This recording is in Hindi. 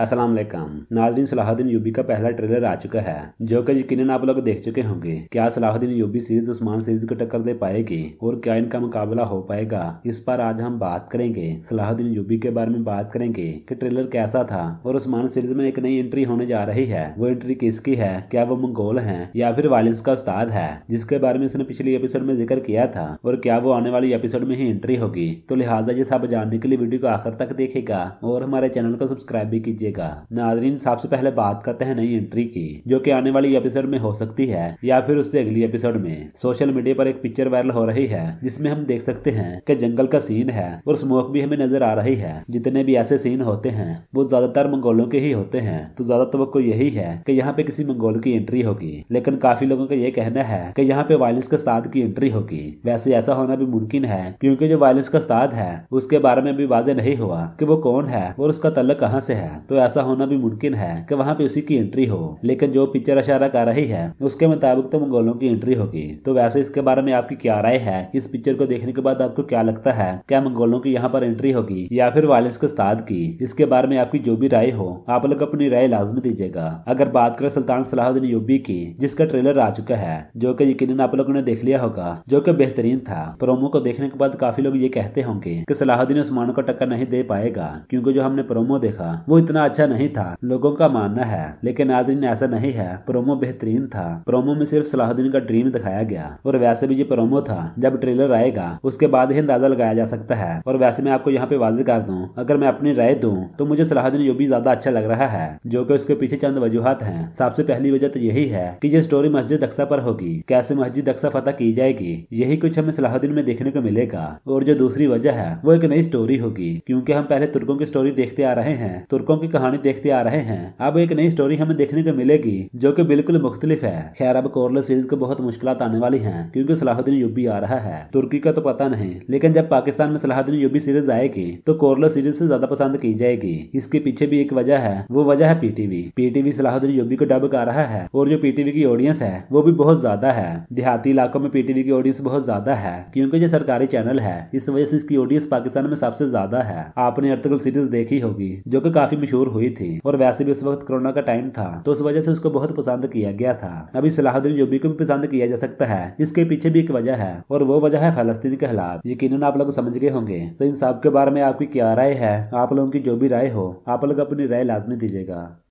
अस्सलाम वालेकुम नाज़रीन, सलाहुद्दीन यूबी का पहला ट्रेलर आ चुका है जो कि यकीनन आप लोग देख चुके होंगे। क्या Salahuddin Ayyubi series Osman series को टक्कर दे पाएगी और क्या इनका मुकाबला हो पाएगा, इस पर आज हम बात करेंगे। सलाहुद्दीन यूबी के बारे में बात करेंगे कि ट्रेलर कैसा था और उस्मान सीरीज में एक नई एंट्री होने जा रही है। वो एंट्री किसकी है? क्या वो मंगोल है या फिर वायलेंस का उस्ताद है जिसके बारे में उसने पिछली एपिसोड में जिक्र किया था, और क्या वो आने वाली एपिसोड में ही एंट्री होगी? तो लिहाजा ये सब जानने के लिए वीडियो को आखिर तक देखेगा और हमारे चैनल को सब्सक्राइब भी कीजिएगा। नाज़रीन, सबसे पहले बात करते हैं नई एंट्री की जो कि आने वाली एपिसोड में हो सकती है या फिर उससे अगली एपिसोड में। सोशल मीडिया पर एक पिक्चर वायरल हो रही है जिसमें हम देख सकते हैं कि जंगल का सीन है और स्मोक भी हमें नजर आ रही है। जितने भी ऐसे सीन होते हैं वो ज्यादातर मंगोलों के ही होते हैं, तो ज्यादा तवक्को यही है कि यहाँ पे किसी मंगोल की एंट्री होगी। लेकिन काफी लोगों का ये कहना है कि यहाँ पे वायलेंस के उस्ताद की एंट्री होगी। वैसे ऐसा होना भी मुमकिन है क्योंकि जो वायलेंस का उस्ताद है उसके बारे में भी वाज़ेह नहीं हुआ कि वो कौन है और उसका तल्लुक कहाँ से है, तो ऐसा होना भी मुमकिन है कि वहाँ पे उसी की एंट्री हो। लेकिन जो पिक्चर इशारा कर रही है उसके मुताबिक तो मंगोलों की एंट्री होगी। तो वैसे इसके बारे में आपकी क्या राय है? इस पिक्चर को देखने के बाद आपको क्या लगता है? क्या मंगोलों की यहाँ पर एंट्री होगी या फिर वायलेंस के उस्ताद की? इसके बारे में आपकी जो भी राय हो आप लोग अपनी राय लाजमी दीजिएगा। अगर बात करें सुल्तान सलाहुद्दीन यूबी की जिसका ट्रेलर आ चुका है जो कि यकीनन आप लोगों ने देख लिया होगा, जो कि बेहतरीन था। प्रोमो को देखने के बाद काफी लोग ये कहते होंगे कि सलाहुद्दीन उस्मान को टक्कर नहीं दे पाएगा क्योंकि जो हमने प्रोमो देखा वो इतना अच्छा नहीं था, लोगों का मानना है। लेकिन नाज़रीन ऐसा नहीं है, प्रोमो बेहतरीन था। प्रोमो में सिर्फ सलाहुद्दीन का ड्रीम दिखाया गया और वैसे भी ये प्रोमो था, जब ट्रेलर आएगा उसके बाद ही अंदाजा लगाया जा सकता है। और वैसे मैं आपको यहाँ पे वाज़ेह कर दूं, अगर मैं अपनी राय दूं तो मुझे सलाहुद्दीन यूबी ज्यादा अच्छा लग रहा है, जो कि उसके पीछे चंद वजूहत हैं। सबसे पहली वजह तो यही है कि ये स्टोरी मस्जिद अक्सा पर होगी। कैसे मस्जिद अक्सा फतह की जाएगी, यही कुछ हमें सलाहुद्दीन में देखने को मिलेगा। और जो दूसरी वजह है वो एक नई स्टोरी होगी, क्योंकि हम पहले तुर्कों की स्टोरी देखते आ रहे हैं, तुर्कों की कहानी देखते आ रहे हैं। अब एक नई स्टोरी हमें देखने को मिलेगी जो कि बिल्कुल मुख्तलिफ है। खैर, अब कोरल सीरीज को बहुत मुश्किलात आने वाली हैं क्योंकि सलाहुद्दीन यूबी आ रहा है। तुर्की का तो पता नहीं, लेकिन जब पाकिस्तान में सलाहुद्दीन यूबी सीरीज आएगी तो कोरल सीरीज से ज्यादा पसंद की जाएगी। इसके पीछे भी एक वजह है, वो वजह है पीटीवी। पीटीवी सलाहुद्दीन यूबी को डब कर रहा है और जो पीटीवी की ऑडियंस है वो भी बहुत ज्यादा है। देहाती इलाकों में पीटीवी की ऑडियंस बहुत ज्यादा है क्योंकि ये सरकारी चैनल है, इस वजह से इसकी ऑडियंस पाकिस्तान में सबसे ज्यादा है। आपने अर्तुगरुल सीरीज देखी होगी जो कि काफी मशहूर हुई थी और वैसे भी उस वक्त कोरोना का टाइम था तो उस वजह से उसको बहुत पसंद किया गया था। अभी सलाहुद्दीन यूबी को भी पसंद किया जा सकता है। इसके पीछे भी एक वजह है और वो वजह है फलस्तीन के हालात। यकीनन आप लोग समझ गए होंगे। तो इन सब के बारे में आपकी क्या राय है? आप लोगों की जो भी राय हो आप लोग अपनी राय लाजमी दीजिएगा।